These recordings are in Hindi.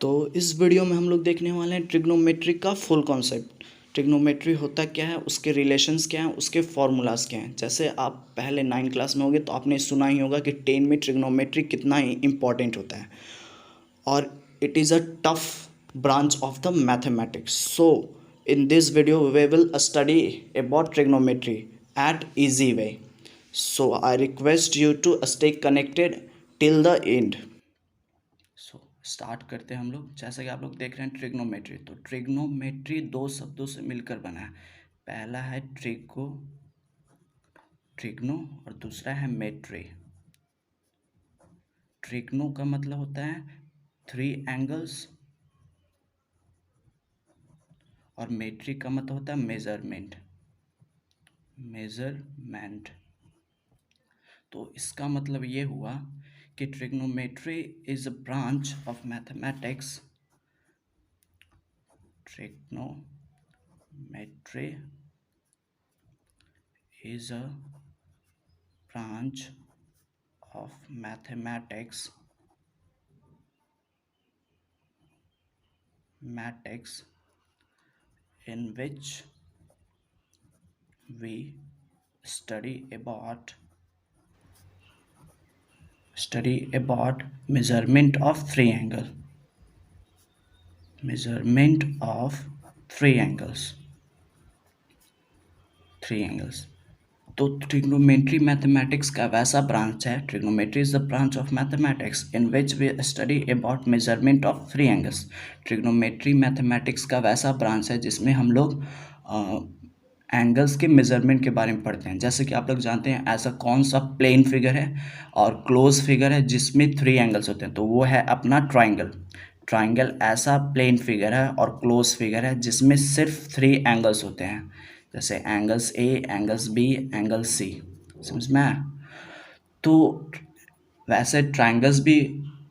तो इस वीडियो में हम लोग देखने वाले हैं ट्रिग्नोमेट्री का फुल कॉन्सेप्ट। ट्रिग्नोमेट्री होता क्या है, उसके रिलेशंस क्या हैं, उसके फॉर्मूलाज क्या हैं। जैसे आप पहले 9 क्लास में होंगे तो आपने सुना ही होगा कि 10 में ट्रिग्नोमेट्री कितना इम्पॉर्टेंट होता है और it is a tough branch of the mathematics. So in this video we will study about trigonometry at easy way. So I request you to stay connected till the end. So start करते हैं हम लोग। जैसा कि आप लोग देख रहे हैं ट्रिग्नोमेट्री, तो ट्रिग्नोमेट्री दो शब्दों से मिलकर बना है। पहला है ट्रिग्नो और दूसरा है मेट्री। ट्रिग्नो का मतलब होता है 3 एंगल्स और मेट्री का मतलब होता है मेजरमेंट। तो इसका मतलब ये हुआ कि trigonometry is a branch of mathematics. Trigonometry is a branch of mathematics in which we study about measurement of three angles। तो ट्रिग्नोमेट्री मैथमेटिक्स का वैसा ब्रांच है। Trigonometry is the branch of mathematics in which we study about measurement of 3 angles. Trigonometry mathematics का वैसा ब्रांच है जिसमें हम लोग एंगल्स के मेजरमेंट के बारे में पढ़ते हैं। जैसे कि आप लोग जानते हैं ऐसा कौन सा प्लेन फिगर है और क्लोज फिगर है जिसमें 3 एंगल्स होते हैं, तो वो है अपना ट्राइंगल ऐसा प्लेन फिगर है और क्लोज फिगर है जिसमें सिर्फ 3 एंगल्स होते हैं, जैसे एंगल्स ए, एंगल्स बी, एंगल सी। समझ में आया? तो वैसे ट्राइंगल्स भी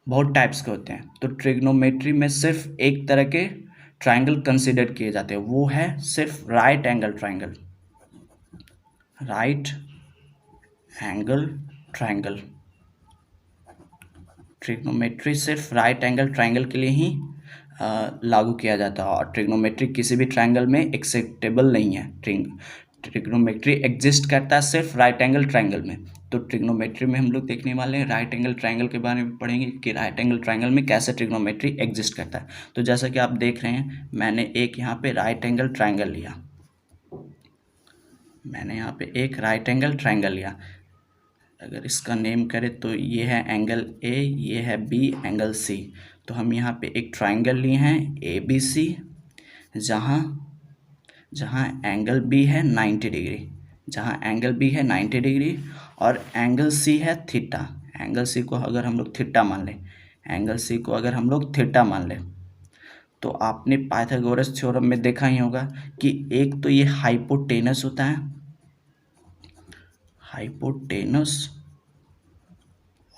बहुत टाइप्स के होते हैं, तो ट्रिग्नोमेट्री में सिर्फ एक तरह के ट्राइंगल कंसिडर किए जाते हैं, वो है सिर्फ राइट एंगल ट्राइंगल। ट्रिग्नोमेट्री सिर्फ राइट एंगल ट्राइंगल के लिए ही लागू किया जाता है और ट्रिग्नोमेट्री किसी भी ट्राइंगल में एक्सेप्टेबल नहीं है। ट्रिग्नोमेट्री एग्जिस्ट करता है सिर्फ राइट एंगल ट्राइंगल में। तो ट्रिग्नोमेट्री में हम लोग देखने वाले हैं राइट एंगल ट्राइंगल के बारे में पढ़ेंगे कि राइट एंगल ट्राइंगल में कैसे ट्रिग्नोमेट्री एग्जिस्ट करता है। तो जैसा कि आप देख रहे हैं, मैंने एक यहाँ पे राइट एंगल ट्राइंगल लिया। अगर इसका नेम करें तो ये है एंगल ए, ये है बी, एंगल सी। तो हम यहाँ पे एक ट्राइंगल लिए हैं ए बी सी, जहाँ एंगल बी है 90 डिग्री, और एंगल सी है थीटा। एंगल सी को अगर हम लोग थीटा मान लें, तो आपने पाइथागोरस थ्योरम में देखा ही होगा कि एक तो ये हाइपोटेनस होता है,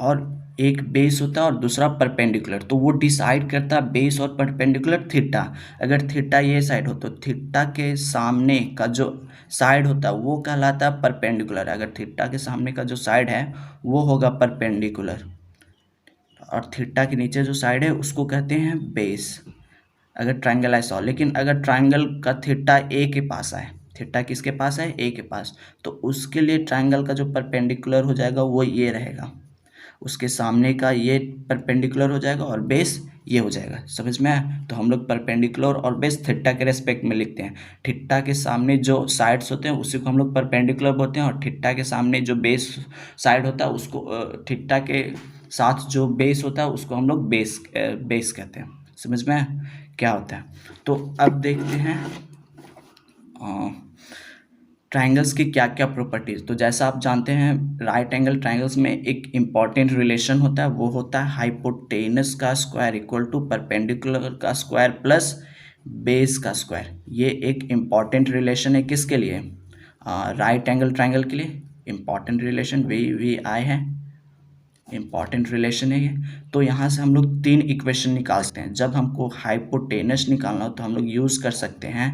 और एक बेस होता है और दूसरा परपेंडिकुलर। तो वो डिसाइड करता है बेस और परपेंडिकुलर थीटा। अगर थीटा ये साइड हो तो थीटा के सामने का जो साइड होता है वो कहलाता है परपेंडिकुलर। अगर थीटा के सामने का जो साइड है वो होगा परपेंडिकुलर, और थीटा के नीचे जो साइड है उसको कहते हैं बेस, अगर ट्राइंगल ऐसा हो। लेकिन अगर ट्राइंगल का थीटा ए के पास है, थीटा किसके पास है? ए के पास, तो उसके लिए ट्राइंगल का जो परपेंडिकुलर हो जाएगा वो ये रहेगा, उसके सामने का ये परपेंडिकुलर हो जाएगा और बेस ये हो जाएगा। समझ में आया? तो हम लोग परपेंडिकुलर और बेस थीटा के रेस्पेक्ट में लिखते हैं। थीटा के सामने जो साइड्स होते हैं उसी को हम लोग परपेंडिकुलर बोलते हैं, और थीटा के सामने जो बेस साइड होता है उसको, थीटा के साथ जो बेस होता है उसको हम लोग बेस कहते हैं। समझ में आया क्या होता है? तो अब देखते हैं ट्राइंगल्स की क्या क्या प्रॉपर्टीज। तो जैसा आप जानते हैं राइट एंगल ट्राइंगल्स में एक इम्पॉर्टेंट रिलेशन होता है, वो होता है हाइपोटेनस का स्क्वायर इक्वल टू परपेंडिकुलर का स्क्वायर प्लस बेस का स्क्वायर। ये एक इम्पॉर्टेंट रिलेशन है किसके लिए? राइट एंगल ट्राइंगल के लिए इम्पॉर्टेंट रिलेशन वी आई है, इम्पॉर्टेंट रिलेशन है ये। तो यहाँ से हम लोग 3 इक्वेशन निकाल सकते हैं। जब हमको हाइपोटेनस निकालना हो तो हम लोग यूज़ कर सकते हैं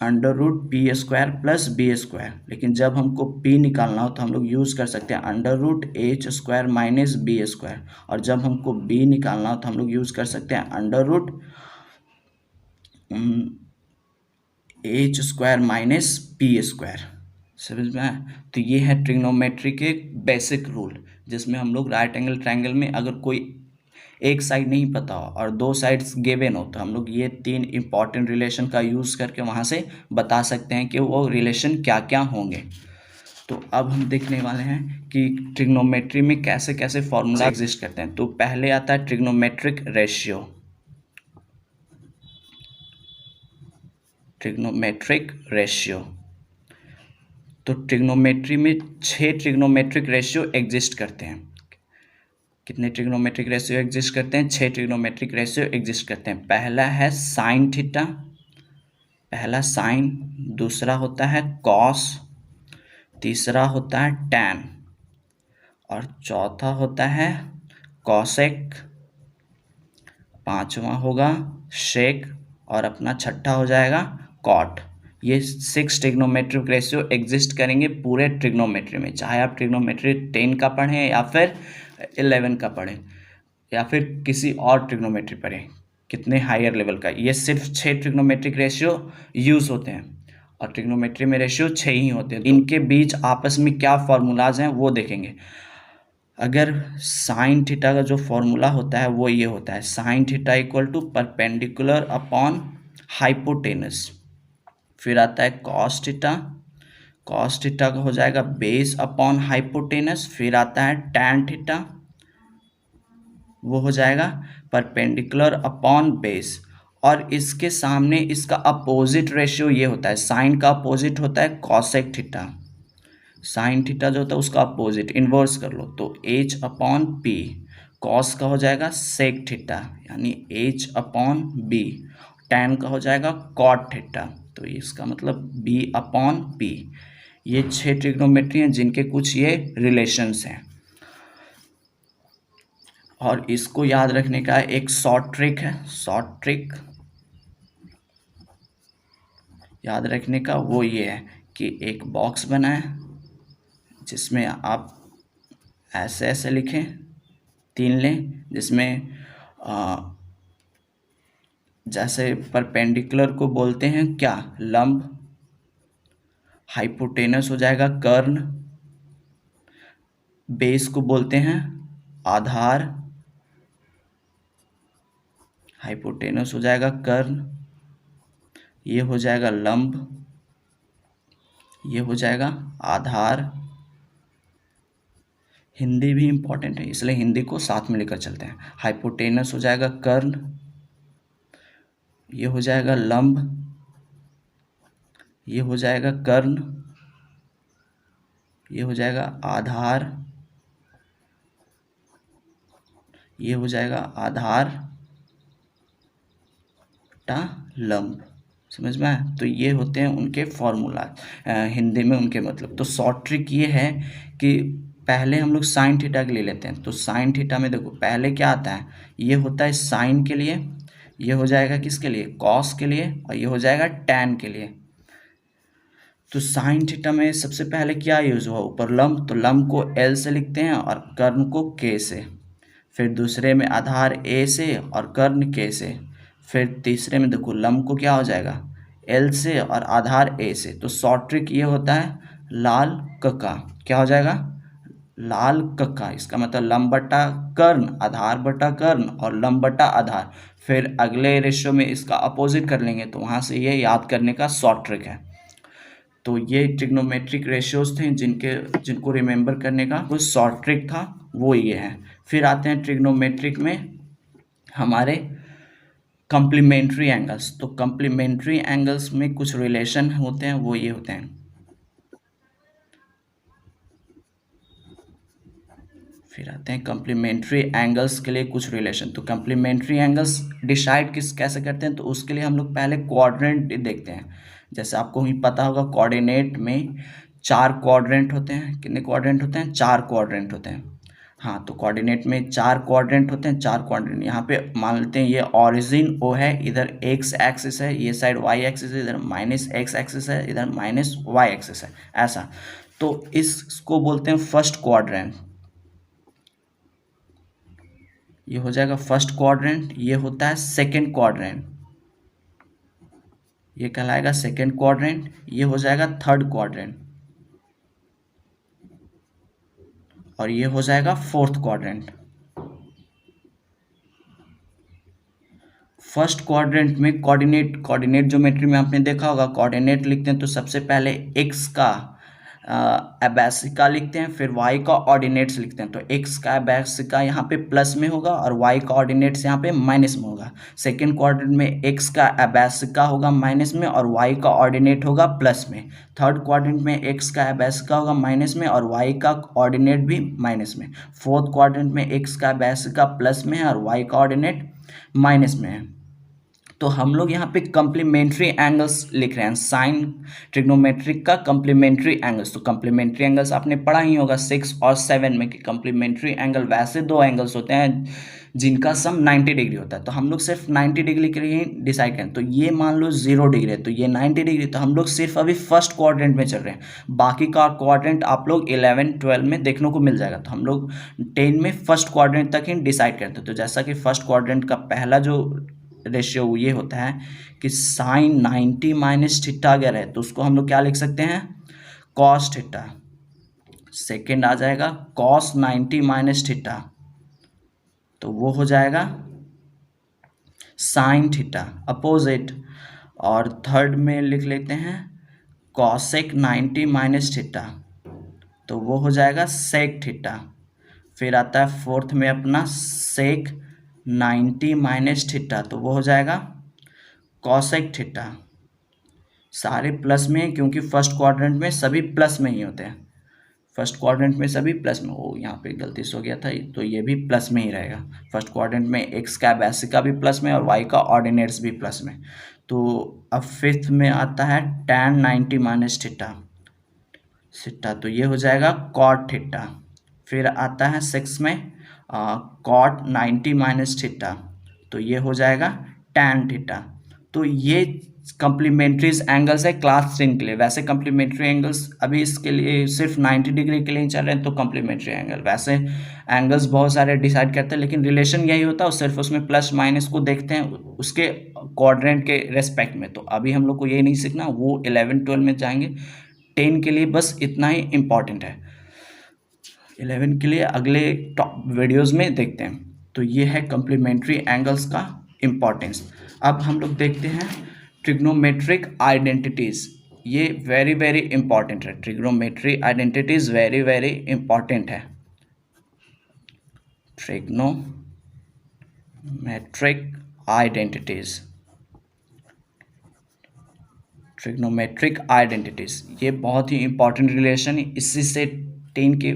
under root P square plus B square, लेकिन जब हमको पी निकालना हो तो हम लोग यूज़ कर सकते हैं under root H square minus B square, और जब हमको बी निकालना हो तो हम लोग यूज़ कर सकते हैं under root H square minus P square. समझ में आया? तो ये है ट्रिग्नोमेट्री के बेसिक रूल, जिसमें हम लोग राइट एंगल ट्रायंगल में अगर कोई एक साइड नहीं पता हो और दो साइड्स गिवन हो तो हम लोग ये 3 इंपॉर्टेंट रिलेशन का यूज़ करके वहाँ से बता सकते हैं कि वो रिलेशन क्या क्या होंगे। तो अब हम देखने वाले हैं कि ट्रिग्नोमेट्री में कैसे कैसे फॉर्मूला एग्जिस्ट करते हैं। तो पहले आता है ट्रिग्नोमेट्रिक रेशियो। ट्रिग्नोमेट्रिक रेशियो, तो ट्रिग्नोमेट्री में 6 ट्रिग्नोमेट्रिक रेशियो एग्जिस्ट करते हैं। कितने ट्रिग्नोमेट्रिक रेशियो एग्जिस्ट करते हैं? 6 ट्रिग्नोमेट्रिक रेशियो एग्जिस्ट करते हैं। पहला है साइन थीटा, पहला साइन, दूसरा होता है कॉस, तीसरा होता है टैन, और चौथा होता है कॉसेक, पांचवा होगा शेक, और अपना छठा हो जाएगा कॉट। ये 6 ट्रिग्नोमेट्रिक रेशियो एग्जिस्ट करेंगे पूरे ट्रिग्नोमेट्री में, चाहे आप ट्रिग्नोमेट्री 10 का पढ़ें या फिर 11 का पढ़ें या फिर किसी और ट्रिग्नोमेट्री पढ़ें, कितने हायर लेवल का, ये सिर्फ 6 ट्रिग्नोमेट्रिक रेशियो यूज़ होते हैं, और ट्रिग्नोमेट्री में रेशियो 6 ही होते हैं। तो इनके बीच आपस में क्या फॉर्मूलाज हैं वो देखेंगे। अगर साइन थीटा का जो फॉर्मूला होता है वो ये होता है, sine theta equal to perpendicular upon hypotenuse. फिर आता है कॉस थीटा, कॉस थीटा का हो जाएगा बेस अपॉन हाइपोटेनस। फिर आता है टैन थीटा, वो हो जाएगा परपेंडिकुलर अपॉन बेस, और इसके सामने इसका अपोजिट रेशियो ये होता है, साइन का अपोजिट होता है कॉसेक थीटा। साइन थीटा जो होता है उसका अपोजिट इन्वर्स कर लो तो एच अपॉन पी, कॉस का हो जाएगा सेक थीटा यानी एच अपॉन बी, टैन का हो जाएगा कॉट थीटा, तो इसका मतलब बी अपॉन पी। ये 6 ट्रिग्नोमेट्री हैं जिनके कुछ ये रिलेशंस हैं, और इसको याद रखने का एक शॉर्ट ट्रिक है। शॉर्ट ट्रिक याद रखने का वो ये है कि एक बॉक्स बनाएं जिसमें आप ऐसे ऐसे लिखें, 3 लें, जिसमें जैसे परपेंडिकुलर को बोलते हैं क्या, लंब, हाइपोटेनस हो जाएगा कर्ण, बेस को बोलते हैं आधार, हाइपोटेनस हो जाएगा कर्ण, ये हो जाएगा लंब, ये हो जाएगा आधार। हिंदी भी इम्पोर्टेंट है इसलिए हिंदी को साथ में लेकर चलते हैं। हाइपोटेनस हो जाएगा कर्ण, ये हो जाएगा लंब, ये हो जाएगा कर्ण, ये हो जाएगा आधार, ये हो जाएगा आधार टा लंब। समझ में आया? तो ये होते हैं उनके फॉर्मूला, हिंदी में उनके मतलब। तो शॉर्ट ट्रिक ये है कि पहले हम लोग साइन थीटा के लिए लेते हैं, तो साइन थीटा में देखो पहले क्या आता है, ये होता है साइन के लिए, ये हो जाएगा किसके लिए, कॉस के लिए, और ये हो जाएगा टैन के लिए। तो साइन थीटा में सबसे पहले क्या यूज़ हुआ, ऊपर लंब, तो लंब को एल से लिखते हैं और कर्ण को के से। फिर दूसरे में आधार ए से और कर्ण के से। फिर तीसरे में देखो लंब को क्या हो जाएगा, एल से और आधार ए से। तो शॉर्ट ट्रिक ये होता है लाल कक्का, क्या हो जाएगा, लाल कक्का। इसका मतलब लंब बटा कर्ण, आधार बटा कर्ण और लंब बटा आधार। फिर अगले रेशियो में इसका अपोजिट कर लेंगे, तो वहाँ से ये याद करने का शॉर्ट ट्रिक है। तो ये ट्रिग्नोमेट्रिक रेशियोज थे जिनको रिमेंबर करने का कुछ शॉर्ट ट्रिक था, वो ये है। फिर आते हैं ट्रिग्नोमेट्रिक में हमारे कम्प्लीमेंट्री एंगल्स। तो कम्प्लीमेंट्री एंगल्स में कुछ रिलेशन होते हैं, वो ये होते हैं। फिर आते हैं कम्प्लीमेंट्री एंगल्स के लिए कुछ रिलेशन। तो कम्प्लीमेंट्री एंगल्स डिसाइड कैसे करते हैं, तो उसके लिए हम लोग पहले क्वाड्रेंट देखते हैं। जैसे आपको ही पता होगा कोऑर्डिनेट में 4 क्वाड्रेंट होते हैं। कितने क्वाड्रेंट होते हैं, 4 क्वाड्रेंट होते हैं। हाँ, तो कोऑर्डिनेट में 4 क्वाड्रेंट होते हैं, 4 क्वाड्रेंट यहाँ पे मान लेते हैं ये ओरिजिन ओ है, इधर एक्स एक्सिस है, ये साइड वाई एक्सिस है, इधर माइनस एक्स एक्सिस है, इधर माइनस वाई एक्सिस है, ऐसा। तो इसको बोलते हैं फर्स्ट क्वाड्रेंट। ये हो जाएगा फर्स्ट क्वाड्रेंट। ये होता है सेकेंड क्वाड्रेंट, ये कहलाएगा सेकेंड क्वाड्रेंट। ये हो जाएगा थर्ड क्वाड्रेंट और ये हो जाएगा फोर्थ क्वाड्रेंट। फर्स्ट क्वाड्रेंट में कोऑर्डिनेट ज्योमेट्री में आपने देखा होगा, कोऑर्डिनेट लिखते हैं तो सबसे पहले एक्स का एबैसिका लिखते हैं, फिर वाई का ऑर्डिनेट्स लिखते हैं। तो एक्स का एबैसिका यहाँ पे प्लस में होगा और वाई का ऑर्डिनेट्स यहाँ पे माइनस में होगा। सेकेंड क्वाड्रेंट में एक्स का एबैसिका होगा माइनस में और वाई का ऑर्डिनेट होगा प्लस में। थर्ड क्वाड्रेंट में एक्स का एबैसिका होगा माइनस में और वाई का ऑर्डिनेट भी माइनस में। फोर्थ क्वाड्रेंट में एक्स का एबैसिका प्लस में है और वाई का ऑर्डिनेट माइनस में है। तो हम लोग यहाँ पे कम्प्लीमेंट्री एंगल्स लिख रहे हैं, साइन ट्रिग्नोमेट्रिक का कम्प्लीमेंट्री एंगल्स। तो कम्प्लीमेंट्री एंगल्स आपने पढ़ा ही होगा 6 और 7 में कि कम्प्लीमेंट्री एंगल वैसे दो एंगल्स होते हैं जिनका सम 90 डिग्री होता है। तो हम लोग सिर्फ 90 डिग्री के लिए डिसाइड करें। तो ये मान लो 0 डिग्री है तो ये 90 डिग्री, तो हम लोग सिर्फ अभी फर्स्ट क्वाड्रेंट में चल रहे हैं। बाकी का क्वाड्रेंट आप लोग 11 12 में देखने को मिल जाएगा। तो हम लोग 10 में फर्स्ट क्वाड्रेंट तक ही डिसाइड करते हैं। तो जैसा कि फर्स्ट क्वाड्रेंट का पहला जो रेशियो ये होता है कि साइन 90 माइनस थीटा अगर है तो उसको हम लोग क्या लिख सकते हैं, कॉस थीटा। सेकेंड आ जाएगा कॉस 90 माइनस थीटा, तो वो हो जाएगा साइन थीटा अपोजिट। और थर्ड में लिख लेते हैं कॉसेक 90 माइनस थीटा, तो वो हो जाएगा सेक थीटा। फिर आता है फोर्थ में अपना सेक 90 माइनस थीटा, तो वो हो जाएगा कॉसेक थीटा। सारे प्लस में हैं क्योंकि फर्स्ट क्वाड्रेंट में सभी प्लस में ही होते हैं। फर्स्ट क्वाड्रेंट में सभी प्लस में, ओ यहाँ पे गलती से हो गया था, तो ये भी प्लस में ही रहेगा। फर्स्ट क्वाड्रेंट में एक्स का बेसिका भी प्लस में और वाई का ऑर्डिनेट्स भी प्लस में। तो अब फिफ्थ में आता है tan 90 माइनस थीटा थीटा, तो ये हो जाएगा कॉट थीटा। फिर आता है सिक्स में कॉट 90 माइनस थीटा, तो ये हो जाएगा tan थीटा। तो ये कम्प्लीमेंट्री एंगल्स है क्लास 10 के लिए। वैसे कम्प्लीमेंट्री एंगल्स अभी इसके लिए सिर्फ 90 डिग्री के लिए ही चल रहे हैं, तो कम्प्लीमेंट्री एंगल वैसे एंगल्स बहुत सारे डिसाइड करते हैं, लेकिन रिलेशन यही होता है, सिर्फ उसमें प्लस माइनस को देखते हैं उसके क्वाड्रेंट के रेस्पेक्ट में। तो अभी हम लोग को ये नहीं सीखना, वो 11 12 में जाएंगे। 10 के लिए बस इतना ही इम्पॉर्टेंट है, 11 के लिए अगले टॉप वीडियोज़ में देखते हैं। तो ये है कम्प्लीमेंट्री एंगल्स का इम्पॉर्टेंस। अब हम लोग देखते हैं ट्रिग्नोमेट्रिक आइडेंटिटीज़। ये वेरी वेरी इंपॉर्टेंट है, trigonometry identities very very important है। ट्रिग्नोमेट्रिक आइडेंटिटीज़, ट्रिग्नोमेट्रिक आइडेंटिटीज़ ये बहुत ही इंपॉर्टेंट रिलेशन है, इसी से 10 के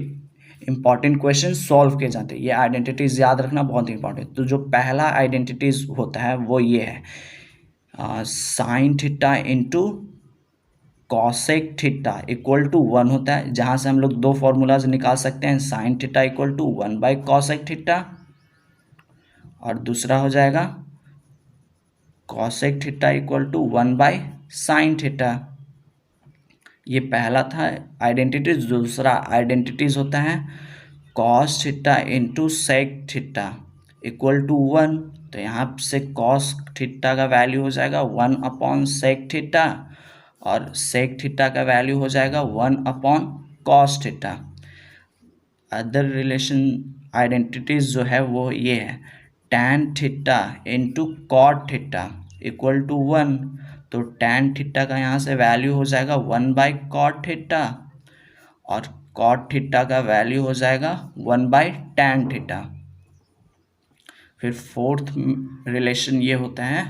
इंपॉर्टेंट क्वेश्चन सॉल्व किए जाते हैं। ये आइडेंटिटीज़ याद रखना बहुत ही इंपॉर्टेंट। तो जो पहला आइडेंटिटीज़ होता है वो ये है sine theta into cosec theta equal to 1 होता है, जहाँ से हम लोग दो फॉर्मूलाज निकाल सकते हैं, sine theta equal to 1 by cosec theta और दूसरा हो जाएगा cosec theta equal to 1 by sine theta. ये पहला था आइडेंटिटीज। दूसरा आइडेंटिटीज होता है cos theta into sec theta equal to 1। तो यहाँ से कॉस थीटा का वैल्यू हो जाएगा 1 अपॉन सेक थीटा और सेक थीटा का वैल्यू हो जाएगा 1 upon cos theta. Other relation identities जो है वो ये है tan theta into cot theta equal to 1। तो टैन थीटा का यहाँ से वैल्यू हो जाएगा 1 बाई कॉट थीटा और कॉट थीटा का वैल्यू हो जाएगा 1 बाई टैन थीटा। फिर फोर्थ रिलेशन ये होता है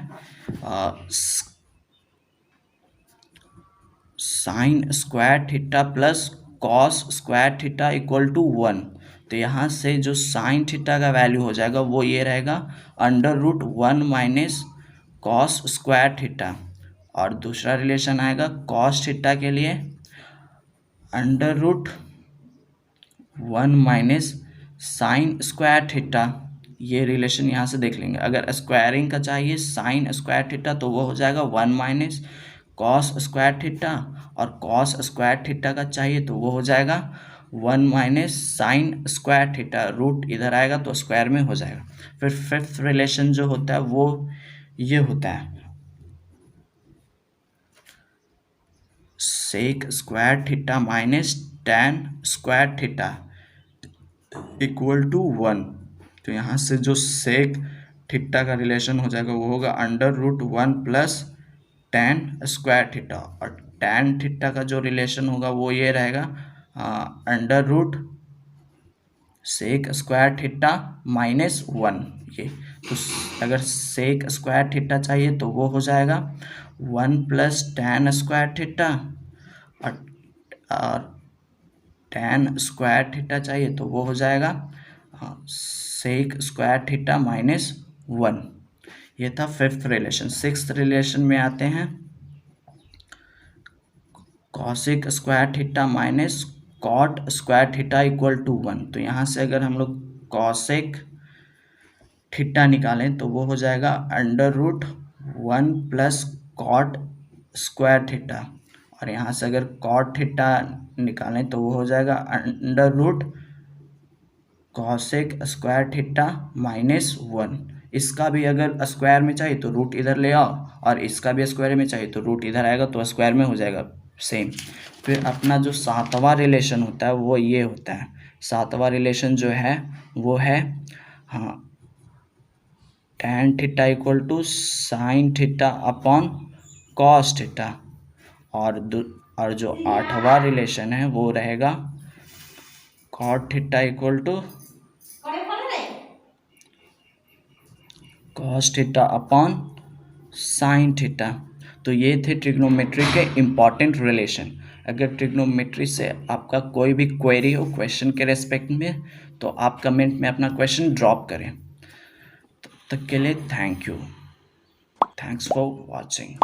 sine square theta plus cos square theta equal to 1। तो यहाँ से जो साइन थीटा का वैल्यू हो जाएगा वो ये रहेगा under root 1 minus cos square theta और दूसरा रिलेशन आएगा कॉस थीटा के लिए under root 1 minus sine square theta, ये रिलेशन यहाँ से देख लेंगे। अगर स्क्वायरिंग का चाहिए साइन स्क्वायर थीटा तो वो हो जाएगा 1 माइनस कॉस स्क्वायर थीटा, और कॉस स्क्वायर थीटा का चाहिए तो वो हो जाएगा 1 minus sine square theta, root इधर आएगा तो स्क्वायर में हो जाएगा। फिर फिफ्थ रिलेशन जो होता है वो ये होता है sec square theta minus tan square theta equal to 1। तो यहाँ से जो सेक थीटा का रिलेशन हो जाएगा वो होगा under root 1 plus tan square theta, और टैन थीटा का जो रिलेशन होगा वो ये रहेगा under root sec square theta minus 1। ये तो अगर सेक स्क्वायर थीटा चाहिए तो वो हो जाएगा 1 प्लस टैन स्क्वायर थीटा, और टैन स्क्वायर थीटा चाहिए तो वो हो जाएगा सेक स्क्वायर थीटा माइनस 1। ये था फिफ्थ रिलेशन। सिक्स्थ रिलेशन में आते हैं cosec square theta minus cot square theta equal to 1। तो यहाँ से अगर हम लोग कॉसिक थीटा निकालें तो वो हो जाएगा under root 1 plus cot square theta, और यहाँ से अगर कॉट थीटा निकालें तो वो हो जाएगा under root cosec square theta minus 1। इसका भी अगर स्क्वायर में चाहिए तो रूट इधर ले आओ, और इसका भी स्क्वायर में चाहिए तो रूट इधर आएगा तो स्क्वायर में हो जाएगा सेम। फिर अपना जो सातवां रिलेशन होता है वो ये होता है, सातवां रिलेशन जो है वो है हाँ tan theta equal to sine theta upon cos theta, और जो आठवां रिलेशन है वो रहेगा cot theta equal to cos theta upon sine theta. तो ये थे ट्रिग्नोमेट्री के इम्पॉर्टेंट रिलेशन। अगर ट्रिग्नोमेट्री से आपका कोई भी क्वेरी हो क्वेश्चन के रेस्पेक्ट में तो आप कमेंट में अपना क्वेश्चन ड्रॉप करें। तब तक के लिए thank you, thanks for watching.